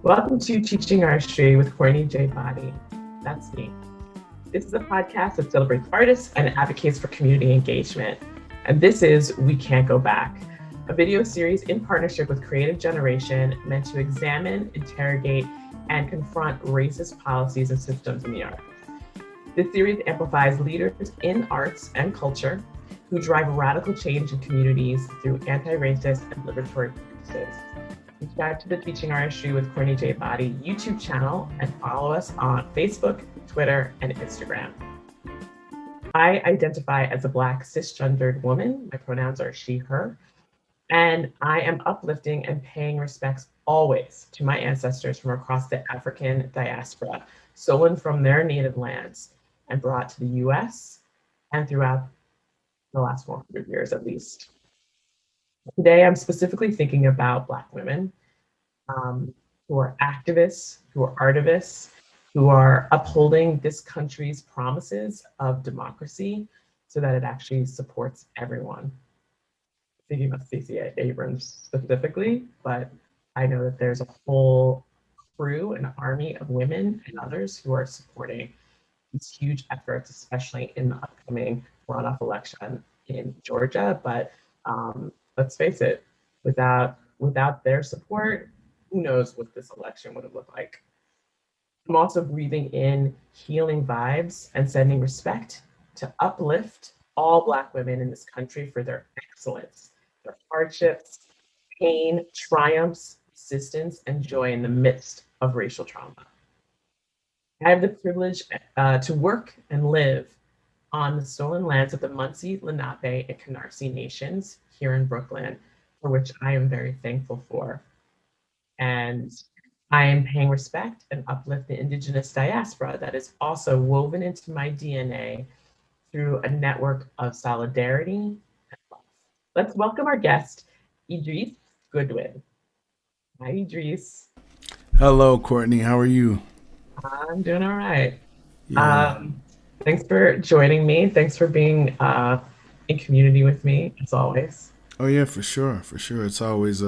Welcome to Teaching Artistry with Courtney J. Boddie. That's me. This is a podcast that celebrates artists and advocates for community engagement. And this is We Can't Go Back, a video series in partnership with Creative Generation meant to examine, interrogate, and confront racist policies and systems in the arts. This series amplifies leaders in arts and culture who drive radical change in communities through anti-racist and liberatory practices. Subscribe to the Teaching Artistry with Courtney J. Boddie YouTube channel and follow us on Facebook, Twitter, and Instagram. I identify as a Black cisgendered woman. My pronouns are she, her, and I am uplifting and paying respects always to my ancestors from across the African diaspora, stolen from their native lands and brought to the US and throughout the last 400 years at least. Today, I'm specifically thinking about Black women who are activists, who are artivists, who are upholding this country's promises of democracy so that it actually supports everyone. Thinking about Stacey Abrams specifically, but I know that there's a whole crew, an army of women and others who are supporting these huge efforts, especially in the upcoming runoff election in Georgia. But let's face it, without their support, who knows what this election would have looked like. I'm also breathing in healing vibes and sending respect to uplift all Black women in this country for their excellence, their hardships, pain, triumphs, resistance, and joy in the midst of racial trauma. I have the privilege to work and live on the stolen lands of the Munsee, Lenape, and Canarsie nations here in Brooklyn, for which I am very thankful for. And I am paying respect and uplift the Indigenous diaspora that is also woven into my DNA through a network of solidarity and love. Let's welcome our guest, Idris Goodwin. Hi, Idris. Hello, Courtney. How are you? I'm doing all right. Yeah. Thanks for joining me. Thanks for being in community with me, as always. Oh, yeah, for sure. For sure. It's always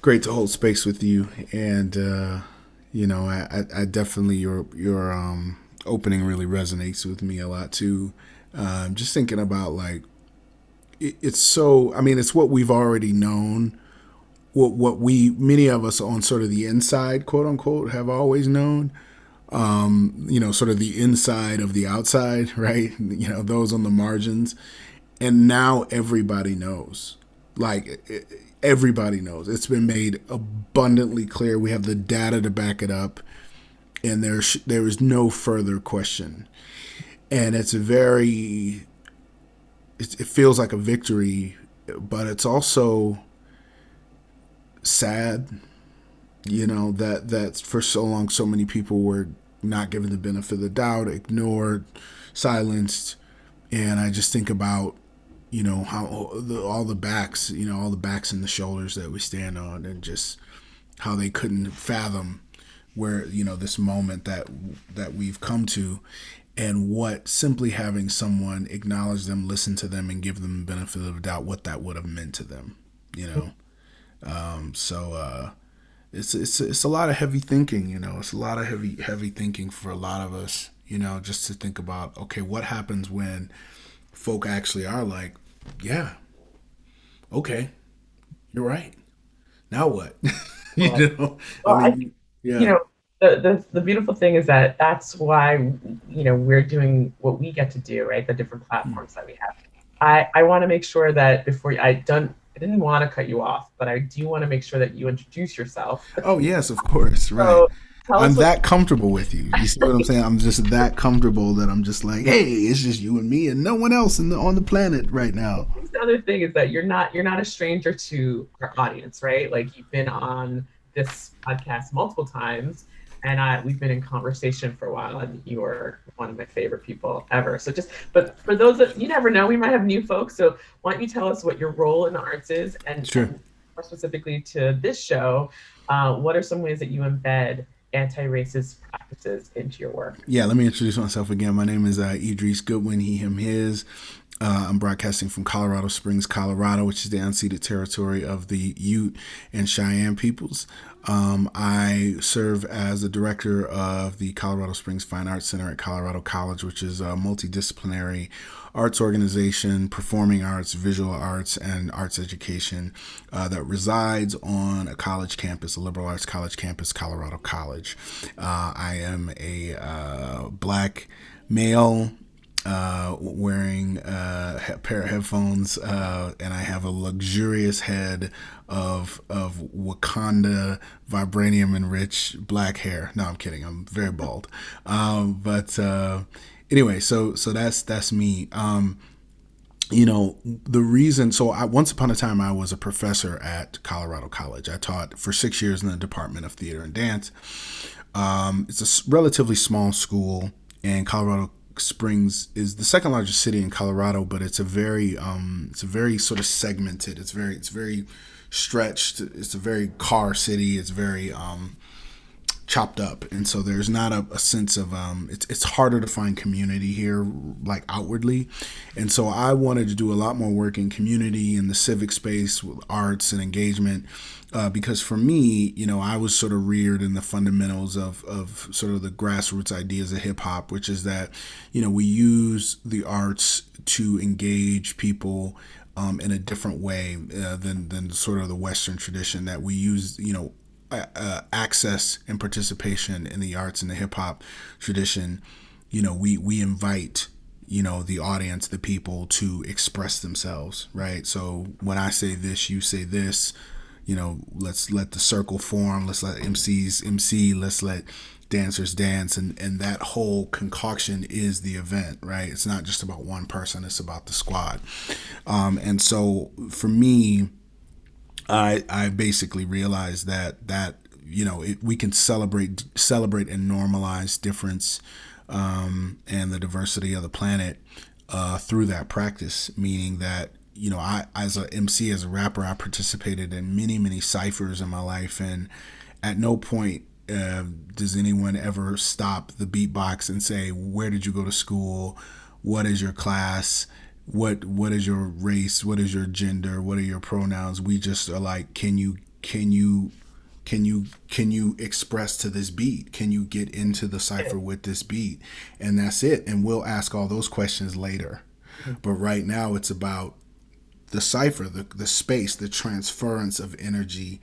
great to hold space with you. And, I definitely, your opening really resonates with me a lot, too. Just thinking about, like, it's what we've already known. What many of us on sort of the inside, quote unquote, have always known. Sort of the inside of the outside, right? Those on the margins. And now everybody knows. Everybody knows. It's been made abundantly clear. We have the data to back it up. And there is no further question. And it feels like a victory, but it's also sad, that for so long, so many people were not given the benefit of the doubt, ignored, silenced. And I just think about, how all the backs and the shoulders that we stand on, and just how they couldn't fathom where, this moment that we've come to, and what simply having someone acknowledge them, listen to them, and give them the benefit of the doubt, what that would have meant to them, It's a lot of heavy thinking, It's a lot of heavy thinking for a lot of us, just to think about, okay, what happens when folk actually are like, yeah, okay, you're right. Now what? Well, I think, yeah. the beautiful thing is that that's why, we're doing what we get to do, right? The different platforms that we have. I want to make sure that before I didn't want to cut you off, but I do want to make sure that you introduce yourself. Oh, yes, of course. Right. So I'm that comfortable with you. You see what I'm saying? I'm just that comfortable that I'm just like, hey, it's just you and me and no one else on the planet right now. The other thing is that you're not a stranger to our audience, right? Like, you've been on this podcast multiple times, and we've been in conversation for a while, and you are one of my favorite people ever. So but for those that you never know, we might have new folks. So why don't you tell us what your role in the arts is, and, sure. And more specifically to this show, what are some ways that you embed anti-racist practices into your work? Yeah, let me introduce myself again. My name is Idris Goodwin, he, him, his. I'm broadcasting from Colorado Springs, Colorado, which is the unceded territory of the Ute and Cheyenne peoples. I serve as the director of the Colorado Springs Fine Arts Center at Colorado College, which is a multidisciplinary arts organization, performing arts, visual arts, and arts education that resides on a college campus, a liberal arts college campus, Colorado College. I am a Black male wearing a pair of headphones, and I have a luxurious head of Wakanda vibranium enriched black hair. No, I'm kidding. I'm very bald. But anyway, so that's me. The reason, once upon a time I was a professor at Colorado College. I taught for 6 years in the Department of Theater and Dance. It's a relatively small school, and Colorado Springs is the second largest city in Colorado, but it's a very sort of segmented. It's very stretched. It's a very car city. It's very chopped up, and so there's not a sense of it's harder to find community here, like outwardly. And so I wanted to do a lot more work in community, in the civic space, with arts and engagement, because for me, I was sort of reared in the fundamentals of sort of the grassroots ideas of hip hop, which is that we use the arts to engage people in a different way than sort of the Western tradition, that we use access and participation in the arts and the hip hop tradition. We invite the audience, the people, to express themselves, right? So when I say this, you say this. Let's let the circle form. Let's let MCs MC. Let's let dancers dance, and that whole concoction is the event, right? It's not just about one person; it's about the squad. And so for me, I basically realized that we can celebrate and normalize difference and the diversity of the planet through that practice. Meaning that I, as a MC, as a rapper, I participated in many ciphers in my life, and at no point does anyone ever stop the beatbox and say, "Where did you go to school? What is your class? What is your race? What is your gender? What are your pronouns?" We just are like, can you express to this beat? Can you get into the cipher with this beat? And that's it. And we'll ask all those questions later. But right now it's about the cipher, the space, the transference of energy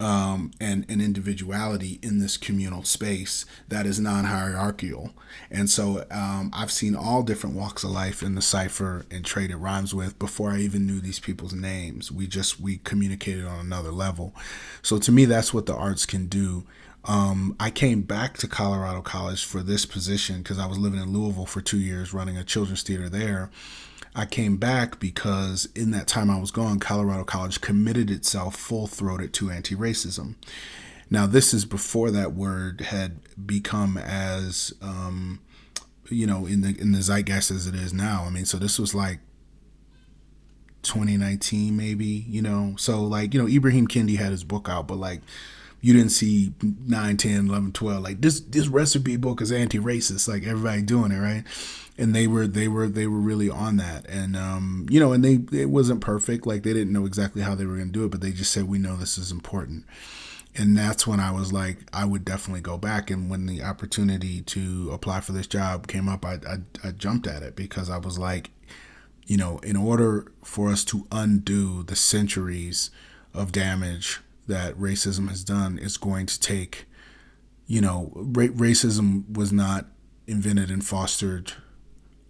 and individuality in this communal space that is non-hierarchical. And so I've seen all different walks of life in the cipher and traded rhymes with before I even knew these people's names. We communicated on another level. So to me, that's what the arts can do. I came back to Colorado College for this position because I was living in Louisville for 2 years running a children's theater there. I came back because in that time I was gone, Colorado College committed itself full-throated to anti-racism. Now, this is before that word had become as, in the zeitgeist as it is now. I mean, so this was like 2019 maybe, So like, Ibrahim Kendi had his book out, but like, you didn't see 9, 10, 11, 12. Like this recipe book is anti-racist. Like everybody doing it, right? And they were really on that. And and it wasn't perfect. Like they didn't know exactly how they were going to do it, but they just said, we know this is important. And that's when I was like, I would definitely go back. And when the opportunity to apply for this job came up, I jumped at it because I was like, in order for us to undo the centuries of damage that racism has done, it's going to take, racism was not invented and fostered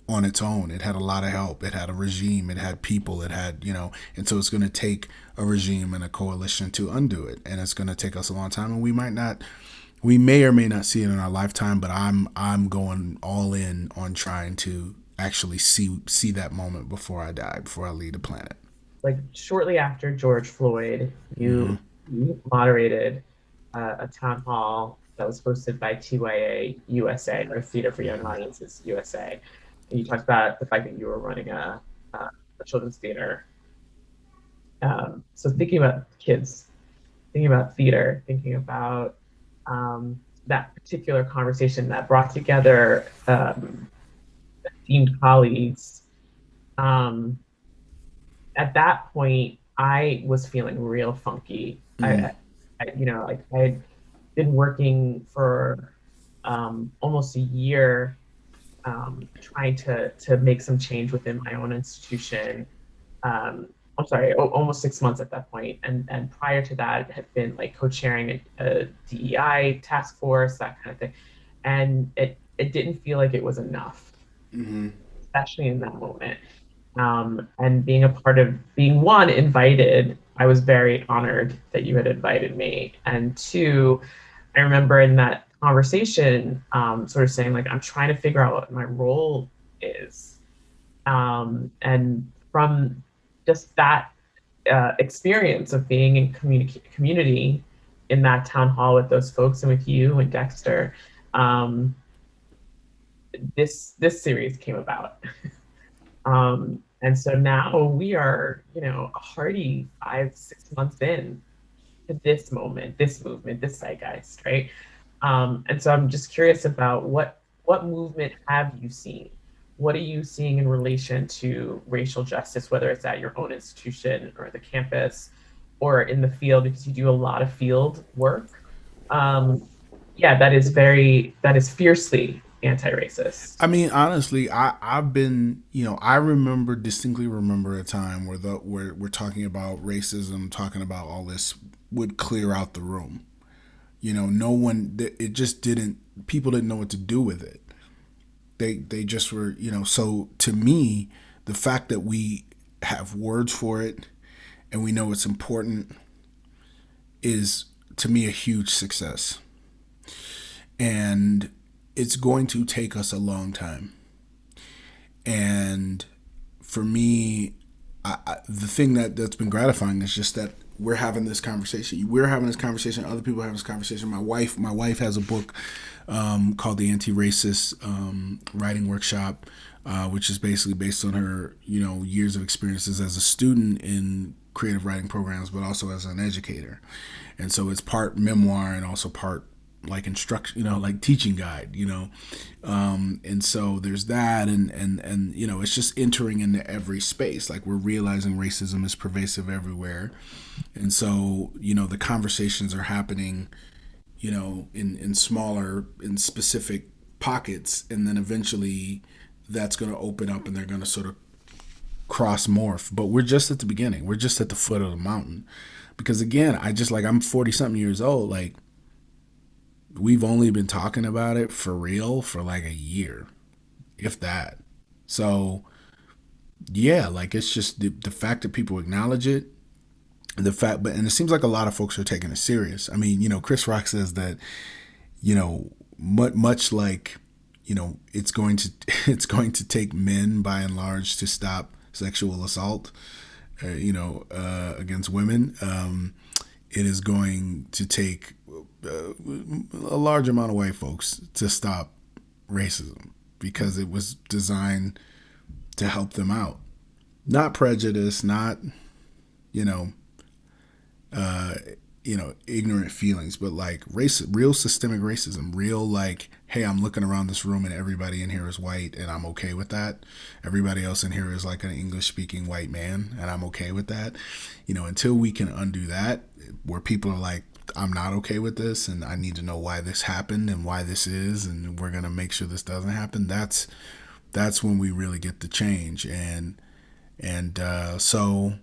on its own. It had a lot of help. It had a regime. It had people. It had, and so it's going to take a regime and a coalition to undo it. And it's going to take us a long time. And we may or may not see it in our lifetime, but I'm going all in on trying to actually see that moment before I die, before I leave the planet. Like shortly after George Floyd, you moderated a town hall that was hosted by TYA USA, or Theater for Young Audiences USA. And you talked about the fact that you were running a children's theater. So thinking about kids, thinking about theater, thinking about that particular conversation that brought together esteemed colleagues Um, at that point, I was feeling real funky. Mm. Like I'd been working for almost a year, trying to make some change within my own institution. I'm sorry, almost 6 months at that point. And prior to that, had been like co-chairing a DEI task force, that kind of thing. And it didn't feel like it was enough, Mm-hmm. especially in that moment. And being a part of being one invited, I was very honored that you had invited me. And two, I remember in that conversation, sort of saying like, I'm trying to figure out what my role is. And from just that experience of being in community in that town hall with those folks and with you and Dexter, um, this series came about. And so now we are, a hearty 5, 6 months in to this moment, this movement, this zeitgeist, right? And so I'm just curious about what movement have you seen? What are you seeing in relation to racial justice, whether it's at your own institution or the campus or in the field, because you do a lot of field work? Um, yeah, that is fiercely anti-racist. I mean, honestly, I've been, I distinctly remember a time where we're talking about racism, talking about all this would clear out the room. No one, it just didn't, people didn't know what to do with it. They just were, so to me, the fact that we have words for it and we know it's important is, to me, a huge success. And it's going to take us a long time. And for me, the thing that's been gratifying is just that we're having this conversation. We're having this conversation. Other people have this conversation. My wife has a book called the Anti-Racist Writing Workshop, which is basically based on her, years of experiences as a student in creative writing programs, but also as an educator. And so it's part memoir and also part like instruction, like teaching guide, and so there's that, and it's just entering into every space. Like, we're realizing racism is pervasive everywhere, and so the conversations are happening, in smaller, in specific pockets, and then eventually that's going to open up and they're going to sort of cross morph. But we're just at the beginning. We're just at the foot of the mountain, because again, I'm 40 something years old. Like, we've only been talking about it for real for like a year, if that. So yeah, like, it's just the fact that people acknowledge it, and it seems like a lot of folks are taking it serious. I mean, Chris Rock says that, much like, it's going to take men by and large to stop sexual assault, against women. It is going to take a large amount of white folks to stop racism, because it was designed to help them out, not prejudice, not ignorant feelings, but like real systemic racism, real, like, hey, I'm looking around this room and everybody in here is white and I'm okay with that. Everybody else in here is like an English speaking white man and I'm okay with that. Until we can undo that, where people are like, I'm not okay with this and I need to know why this happened and why this is, and we're going to make sure this doesn't happen. That's when we really get the change. So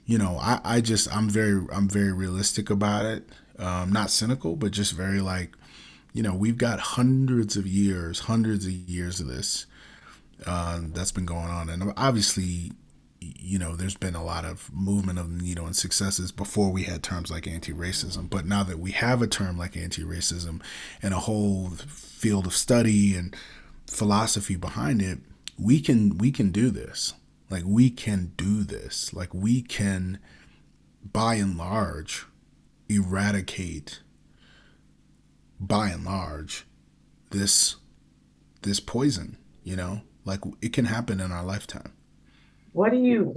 I'm very realistic about it. Not cynical, but just very like, we've got hundreds of years of this that's been going on, and obviously, there's been a lot of movement of the needle and successes before we had terms like anti-racism. But now that we have a term like anti-racism and a whole field of study and philosophy behind it, we can do this. Like, we can do this. Like, we can, by and large, eradicate, by and large, this poison, like, it can happen in our lifetime. What do you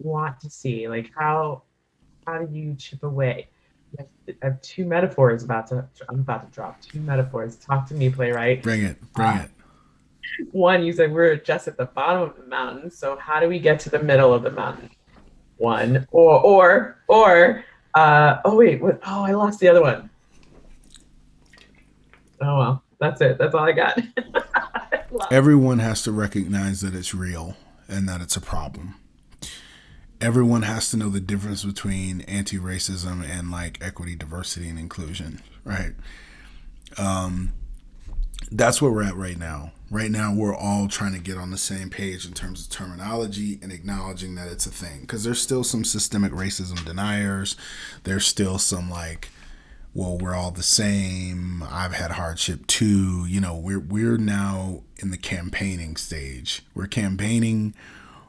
want to see? Like, how do you chip away? I have two metaphors I'm about to drop. Two metaphors. Talk to me, playwright. Bring it. Uh, One, you said we're just at the bottom of the mountain. So how do we get to the middle of the mountain? One, oh wait, what? Oh, I lost the other one. Oh well, that's it. That's all I got. Everyone has to recognize that it's real and that it's a problem. Everyone has to know the difference between anti-racism and like equity, diversity, and inclusion, right? That's where we're at right now. Right now, we're all trying to get on the same page in terms of terminology and acknowledging that it's a thing. Because there's still some systemic racism deniers. There's still some like, well, we're all the same. I've had hardship too. You know, we're now in the campaigning stage. We're campaigning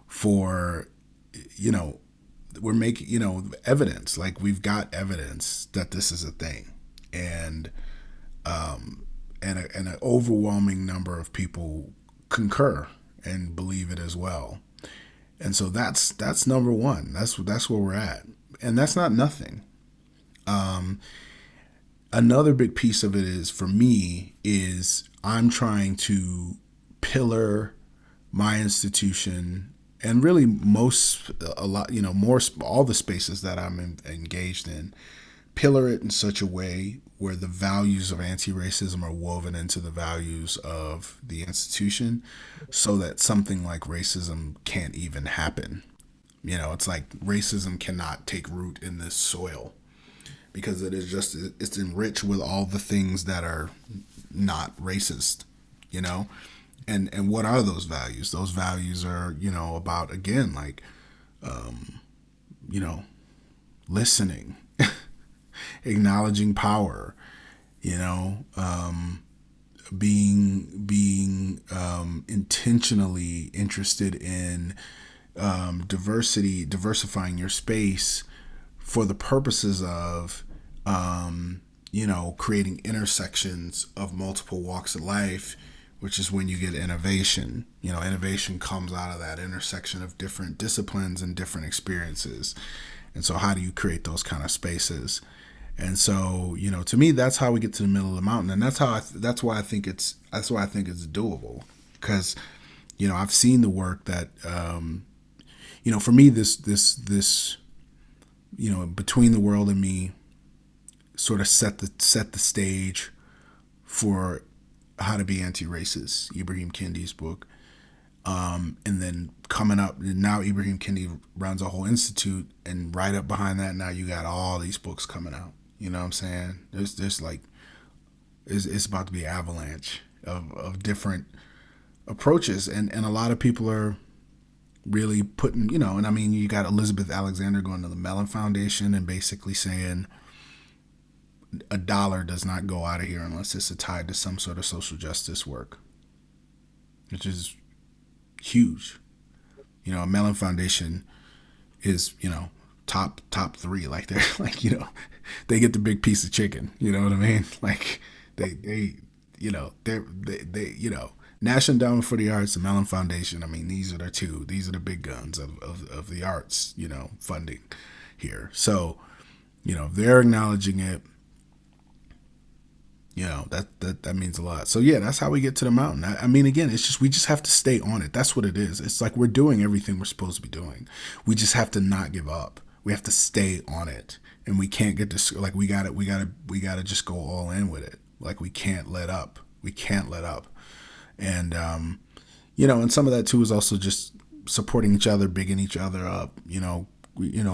for, you know, we're making, you know, evidence. Like we've got evidence that this is a thing, and an overwhelming number of people concur and believe it as well. And so that's number one. That's where we're at, and that's not nothing. Another big piece of it is for me is I'm trying to pillar my institution and really all the spaces that I'm engaged in, pillar it in such a way where the values of anti-racism are woven into the values of the institution so that something like racism can't even happen. You know, it's like racism cannot take root in this soil because it's enriched with all the things that are not racist, you know? And what are those values? Those values are, you know, about, again, like, you know, listening, acknowledging power, you know, being intentionally interested in diversifying your space for the purposes of, you know, creating intersections of multiple walks of life, which is when you get innovation. You know, innovation comes out of that intersection of different disciplines and different experiences. And so how do you create those kind of spaces? And so, you know, to me, that's how we get to the middle of the mountain. And that's why I think it's doable. Because, you know, I've seen the work that, you know, for me, this, you know, Between the World and Me sort of set the stage for How to Be Anti-Racist, Ibrahim Kendi's book. And then coming up, now Ibrahim Kendi runs a whole institute, and right up behind that, now you got all these books coming out. You know what I'm saying? There's like, it's about to be an avalanche of different approaches. And a lot of people are really putting, you know, and I mean, you got Elizabeth Alexander going to the Mellon Foundation and basically saying $1 does not go out of here unless it's tied to some sort of social justice work, which is huge. You know, a Mellon Foundation is, you know, top 3. Like they're like, you know, they get the big piece of chicken. You know what I mean? Like they you know, they you know, National Endowment for the Arts and Mellon Foundation. I mean, these are the two. These are the big guns of the arts, you know, funding here. So, you know, if they're acknowledging it, you know, that means a lot. So yeah, that's how we get to the mountain. I mean, again, it's just, we just have to stay on it. That's what it is. It's like we're doing everything we're supposed to be doing. We just have to not give up. We have to stay on it, and we can't get this. Like we gotta just go all in with it. Like we can't let up. We can't let up. And you know, and some of that too is also just supporting each other, bigging each other up. You know,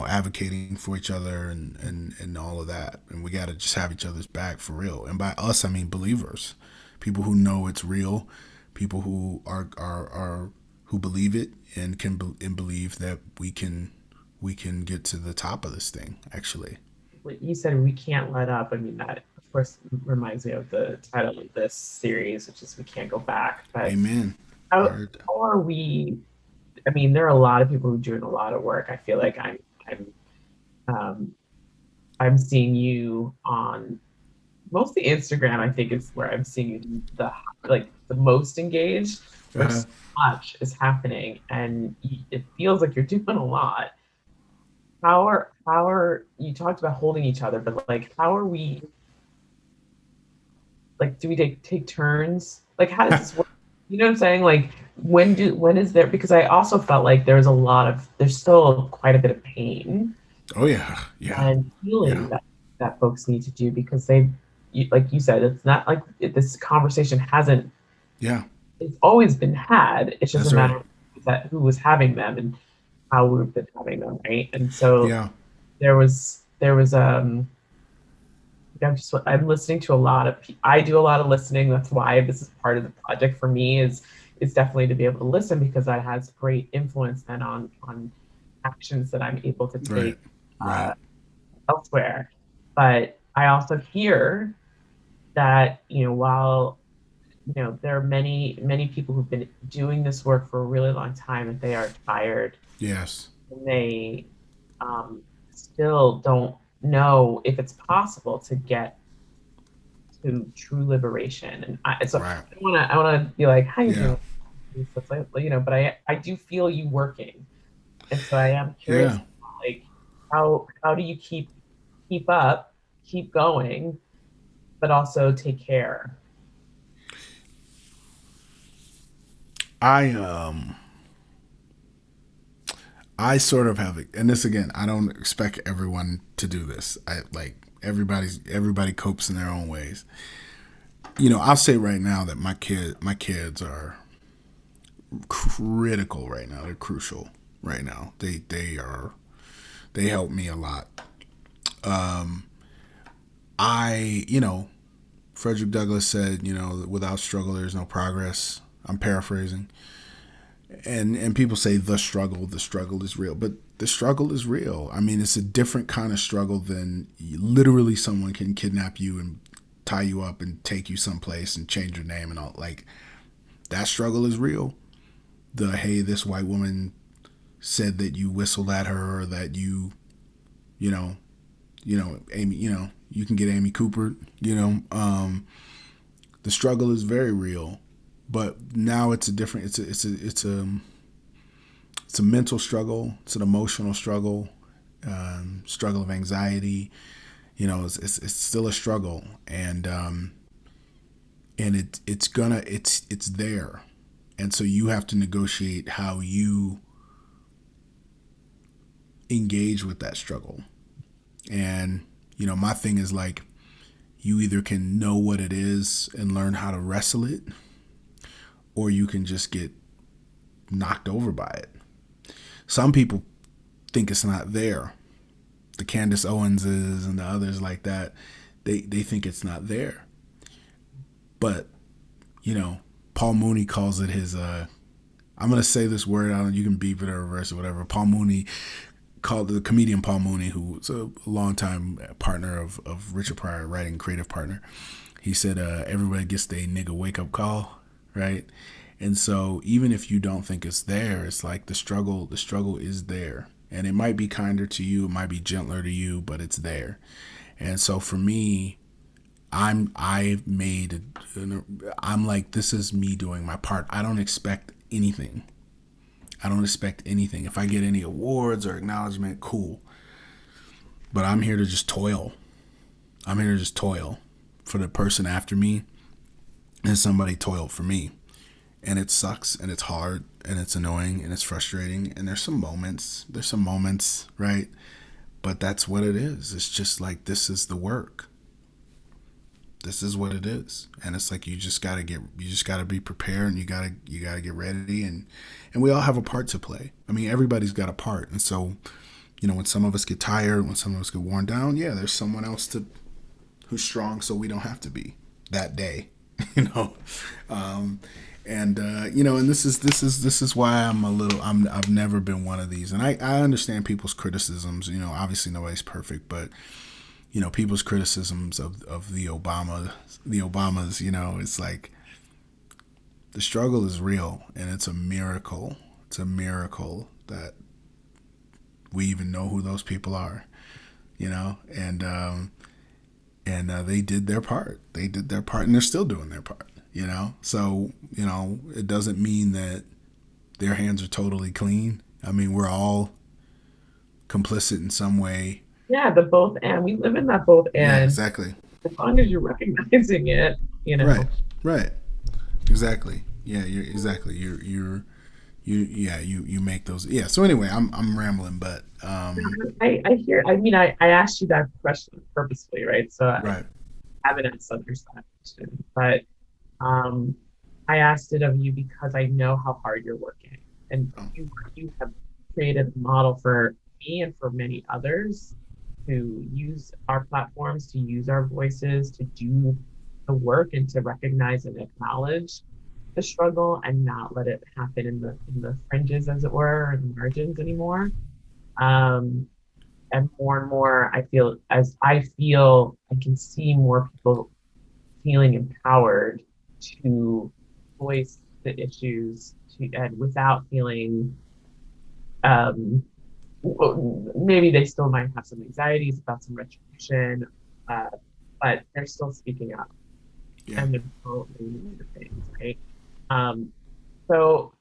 advocating for each other and all of that. And we got to just have each other's back for real. And by us, I mean believers, people who know it's real, people who are who believe it and believe that we can get to the top of this thing, actually. What you said, we can't let up. I mean, that of course reminds me of the title of this series, which is We Can't Go Back. But Amen. How are we? I mean, there are a lot of people who are doing a lot of work. I feel like I'm seeing you on mostly Instagram. I think is where I'm seeing you the most engaged. Where so much is happening, and it feels like you're doing a lot. How are you talked about holding each other, but like, how are we? Like, do we take turns? Like, how does this work? You know what I'm saying? Like, when is there? Because I also felt like there's still quite a bit of pain Oh yeah, yeah, and yeah, healing that folks need to do because like you said, it's not like this conversation hasn't. yeah. It's always been had. It's just a That's right. matter of who was having them and how we've been having them, right? And so Yeah, there was. I'm listening to a lot of. I do a lot of listening. That's why this is part of the project for me. Is definitely to be able to listen because that has great influence then on actions that I'm able to right, take right. elsewhere. But I also hear that while there are many people who've been doing this work for a really long time and they are tired Yes. and they still don't know if it's possible to get to true liberation. And so Right. I want to be like, how you Yeah. doing? It's like, but I do feel you working, and so I am curious, Yeah. like, how do you keep up, keep going, but also take care. I I sort of have it, and this again, I don't expect everyone to do this. I like everybody copes in their own ways. I'll say right now that my kids are critical right now. They're crucial right now. They help me a lot. Frederick Douglass said, without struggle there's no progress. I'm paraphrasing. And people say the struggle is real, but the struggle is real. I mean, it's a different kind of struggle than literally someone can kidnap you and tie you up and take you someplace and change your name and all. Like, that struggle is real. The, hey, this white woman said that you whistled at her, or that you know Amy, you can get Amy Cooper. The struggle is very real, but now it's a different. It's a mental struggle. It's an emotional struggle. Struggle of anxiety. It's still a struggle, and it's there, and so you have to negotiate how you engage with that struggle. And my thing is, like, you either can know what it is and learn how to wrestle it, or you can just get knocked over by it. Some people think it's not there. The Candace Owenses and the others like that, they think it's not there. But, Paul Mooney calls it his, I'm going to say this word, I don't know, you can beep it or reverse it, whatever. Paul Mooney called the comedian Paul Mooney, who was a longtime partner of Richard Pryor, writing creative partner. He said, everybody gets their nigga wake up call, right? And so even if you don't think it's there, it's like the struggle is there. And it might be kinder to you, it might be gentler to you, but it's there. And so for me, I'm like, this is me doing my part. I don't expect anything. If I get any awards or acknowledgement, cool. But I'm here to just toil. For the person after me, and somebody toiled for me. And it sucks, and it's hard, and it's annoying, and it's frustrating, and there's some moments, right? But that's what it is. It's just like, this is the work. This is what it is. And it's like, you just gotta be prepared, and you gotta get ready, and we all have a part to play. I mean, everybody's got a part. And so, when some of us get tired, when some of us get worn down, yeah, there's someone else who's strong, so we don't have to be that day, and this is why I've never been one of these. And I understand people's criticisms. Obviously nobody's perfect, but people's criticisms of the Obamas, it's like, the struggle is real, and it's a miracle. It's a miracle that we even know who those people are, and they did their part. And they're still doing their part, So, it doesn't mean that their hands are totally clean. I mean, we're all complicit in some way. Yeah, the both and. We live in that both Yeah, and. exactly. As long as you're recognizing it. Right. Exactly. Yeah, you're exactly. You make those. Yeah. So anyway, I'm rambling, but I hear. I mean, I asked you that question purposefully, right? So I right. haven't answered that question, but um, I asked it of you because I know how hard you're working, and Oh, you have created a model for me and for many others to use our platforms, to use our voices, to do the work, and to recognize and acknowledge the struggle, and not let it happen in the fringes, as it were, and the margins anymore. Um, and more, I feel I can see more people feeling empowered to voice the issues and without feeling um, maybe they still might have some anxieties about some retribution, uh, but they're still speaking up yeah. and they're still doing the things, right? Um, so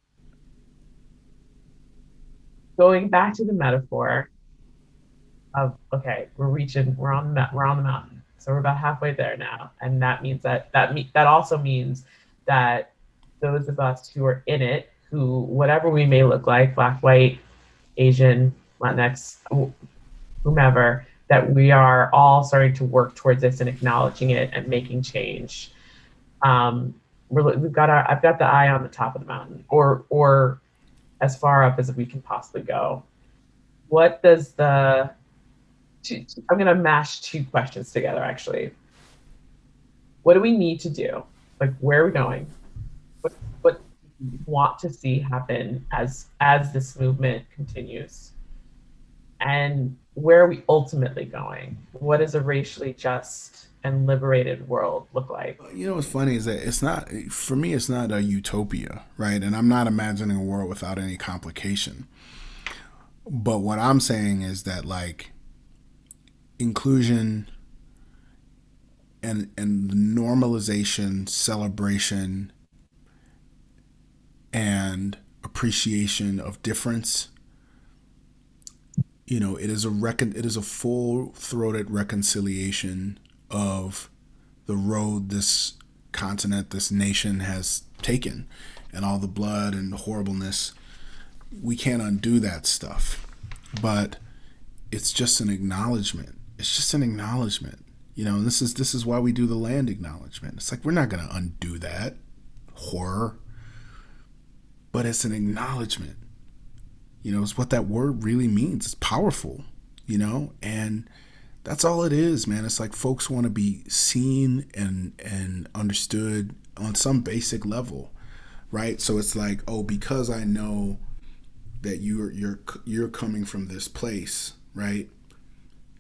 going back to the metaphor of okay, we're on the mountain, so we're about halfway there now, and that means that also means that those of us who are in it, who whatever we may look like, black, white, Asian, Latinx, whomever, that we are all starting to work towards this and acknowledging it and making change. I've got the eye on the top of the mountain, or as far up as we can possibly go. What does the I'm going to mash two questions together, actually. What do we need to do? Like, where are we going? What do you want to see happen as this movement continues? And where are we ultimately going? What does a racially just and liberated world look like? You know what's funny is that it's not, for me, it's not a utopia, right? And I'm not imagining a world without any complication. But what I'm saying is that, like, inclusion and the normalization, celebration, and appreciation of difference, you know, it is a full-throated reconciliation of the road this continent, this nation has taken, and all the blood and the horribleness. We can't undo that stuff, but it's just an acknowledgement. It's just an acknowledgement, you know. And this is why we do the land acknowledgement. It's like we're not going to undo that horror, but it's an acknowledgement. You know, it's what that word really means. It's powerful, you know, and that's all it is, man. It's like folks want to be seen and understood on some basic level, right? So it's like, oh, because I know that you're coming from this place, right?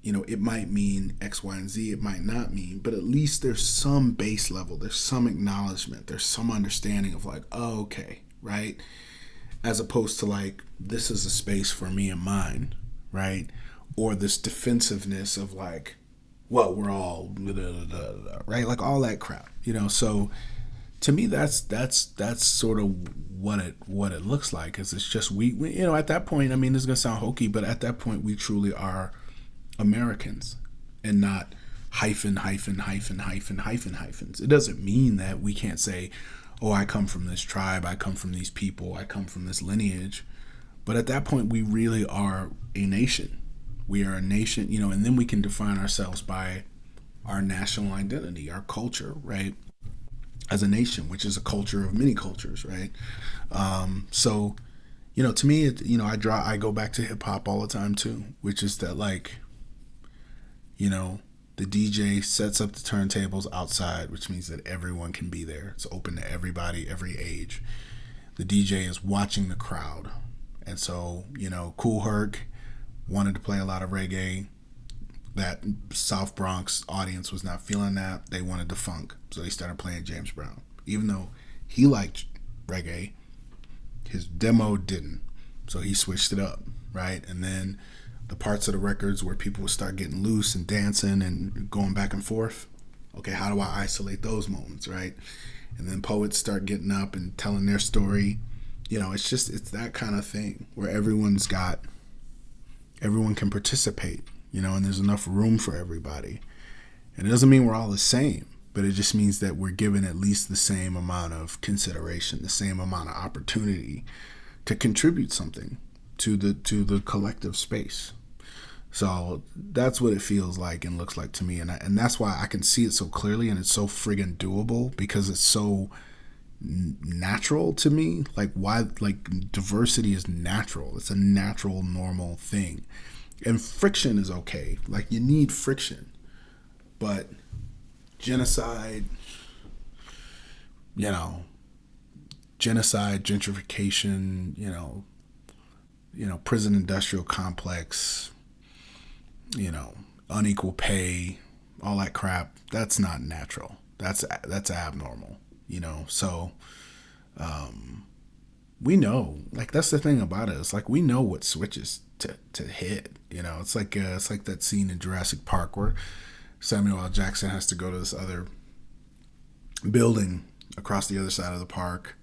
You know, it might mean X, Y, and Z. It might not mean, but at least there's some base level. There's some acknowledgement. There's some understanding of like, oh, okay, right? As opposed to like, this is a space for me and mine, right? Or this defensiveness of like, well, we're all blah, blah, blah, blah, right? Like all that crap, you know. So to me, that's sort of what it looks like. Is it's just we you know, at that point, I mean, this is gonna sound hokey, but at that point, we truly are Americans and not hyphen hyphens. It doesn't mean that we can't say, oh, I come from this tribe, I come from these people, I come from this lineage. But at that point, we really are a nation. We are a nation, you know, and then we can define ourselves by our national identity, our culture, right? As a nation, which is a culture of many cultures, right? So, you know, to me, you know, I go back to hip hop all the time too, which is that, like, you know, the DJ sets up the turntables outside, which means that everyone can be there. It's open to everybody, every age. The DJ is watching the crowd. And so, you know, Kool Herc wanted to play a lot of reggae. That South Bronx audience was not feeling that. They wanted the funk. So they started playing James Brown. Even though he liked reggae, his demo didn't. So he switched it up, right? And then the parts of the records where people would start getting loose and dancing and going back and forth. Okay, how do I isolate those moments, right? And then poets start getting up and telling their story. You know, it's that kind of thing where everyone can participate, you know, and there's enough room for everybody. And it doesn't mean we're all the same, but it just means that we're given at least the same amount of consideration, the same amount of opportunity to contribute something to the collective space. So that's what it feels like and looks like to me, and that's why I can see it so clearly, and it's so friggin' doable because it's so natural to me. Like diversity is natural. It's a natural, normal thing, and friction is okay. Like, you need friction, but genocide, gentrification, prison industrial complex, unequal pay, all that crap, that's not natural. That's abnormal, So we know, like, that's the thing about it. It's like we know what switches to hit. It's like that scene in Jurassic Park where Samuel L. Jackson has to go to this other building across the other side of the park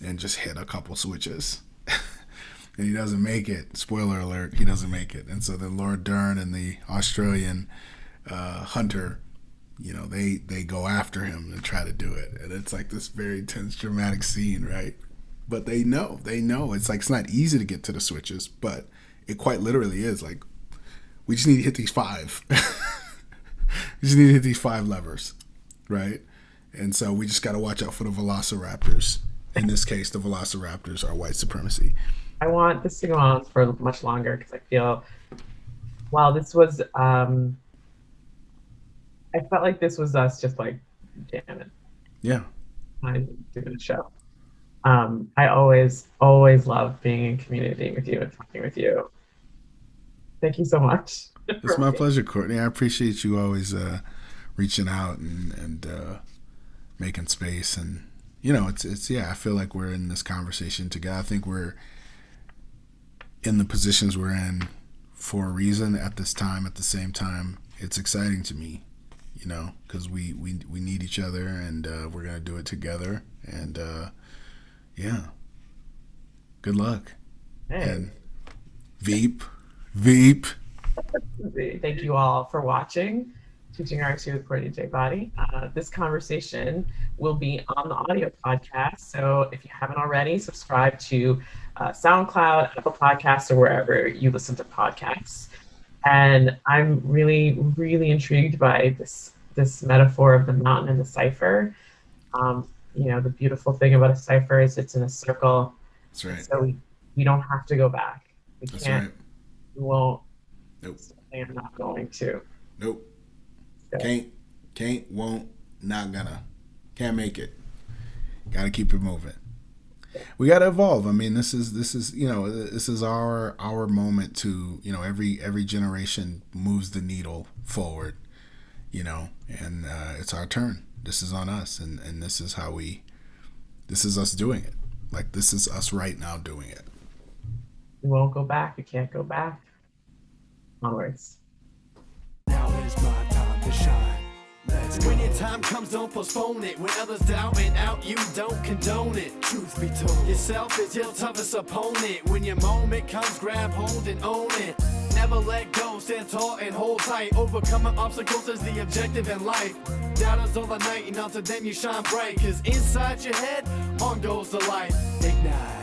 and just hit a couple switches. And he doesn't make it. Spoiler alert, he doesn't make it. And so then Laura Dern and the Australian hunter, they go after him and try to do it. And it's like this very tense, dramatic scene, right? But they know. It's like, it's not easy to get to the switches, but it quite literally is. Like, we just need to hit these 5. We just need to hit these 5 levers, right? And so we just got to watch out for the velociraptors. In this case, the velociraptors are white supremacy. I want this to go on for much longer because I feel, while this was, I felt like this was us just like jamming. Yeah. Doing the show. I always love being in community with you and talking with you. Thank you so much. It's my pleasure, Courtney. I appreciate you always reaching out and making space. And, it's I feel like we're in this conversation together. I think we're in the positions we're in for a reason at this time. At the same time, it's exciting to me, because we need each other, and we're going to do it together. And, good luck. Hey. And Veep. Thank you all for watching Teaching Artistry with Courtney J. Boddie. This conversation will be on the audio podcast. So if you haven't already, subscribe to SoundCloud, Apple Podcasts, or wherever you listen to podcasts. And I'm really, really intrigued by this metaphor of the mountain and the cipher. The beautiful thing about a cipher is it's in a circle. That's right. So we don't have to go back. We That's can't. right. We won't. Nope. I'm not going to. Nope. So. Can't, won't, not gonna. Can't make it. Gotta keep it moving. We gotta evolve. I mean, this is our moment to, every generation moves the needle forward, and it's our turn. This is on us, and this is this is us doing it. Like, this is us right now doing it. We won't go back. We can't go back. Onwards. Now is my time to shine. When your time comes, don't postpone it. When others doubting out, you don't condone it. Truth be told, yourself is your toughest opponent. When your moment comes, grab hold and own it. Never let go, stand tall and hold tight. Overcoming obstacles is the objective in life. Doubters all the night, and unto them you shine bright. Cause inside your head, on goes the light. Ignite.